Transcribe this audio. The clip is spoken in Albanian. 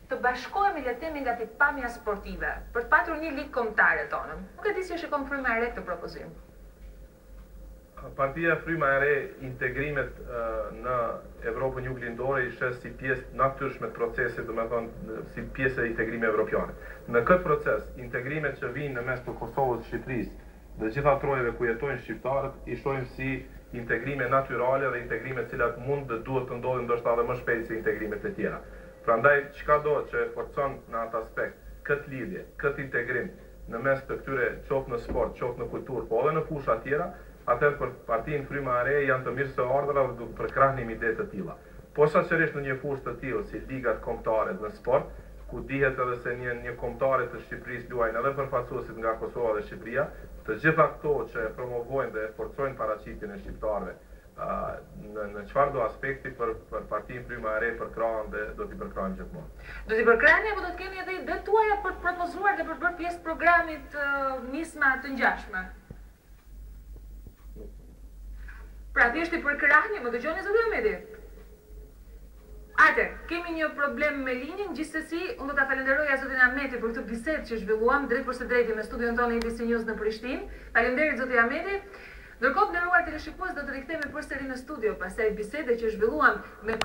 të bashkohemi le të themi nga pikpamja sportive për të patur një ligë kombëtare tonë. Nuk e di si është e kom fryma e re këtë propozim. Partia Fryma e Re, integrimet në Evropën juglindore ishte si pjesë natyrshme të procesit, do me thonë si pjesë e integrime evropiane. Në këtë proces, integrimet që vinë në mes të Kosovës, Shqipërisë dhe gjitha trojeve ku jetojnë shqiptarët, i shohim si integrime natyrale dhe integrime cilat mund dhe duhet të ndodhin ndoshta edhe më shpejt se integrimet e tjera. Prandaj, çka do që e forcon në atë aspekt, këtë lidhje, këtë integrim në mes të këtyre qoftë në sport, qoftë në kulturë, po edhe në fusha tjera, atëherë për Partinë Fryma e Re janë të mirë se ardhura dhe duhet përkrahnim ide të tilla. Posaçërisht në një fushë të tillë si ligat kombëtare në sport, ku dihet edhe se një kombëtare të Shqipërisë luajnë edhe përfaqësuesit nga Kosova dhe Shqipëria, të gjitha këto që e promovojnë dhe e forcojnë paraqitjen e shqiptarëve në çfarëdo aspekti për Partinë Fryma e Re përkrahen dhe do t'i përkrahen gjithmonë. Do t'i përkraheni apo do të keni edhe ide tuaja për të propozuar dhe për të bërë pjesë programit nisma të ngjashme? Pra thjesht i përkrahni, më dëgjoni zoti Ahmeti. Ate, kemi një problem me linjën, gjithsesi unë do ta falenderoja zotin Ahmeti për këtë bisedë që zhvilluam drejt për së drejti me studion tonë ABC News në Prishtinë. Faleminderit zoti Ahmeti. Ndërkohë, nderuar teleshikues, do të rikthehemi përsëri në studio pas asaj bisede që zhvilluam me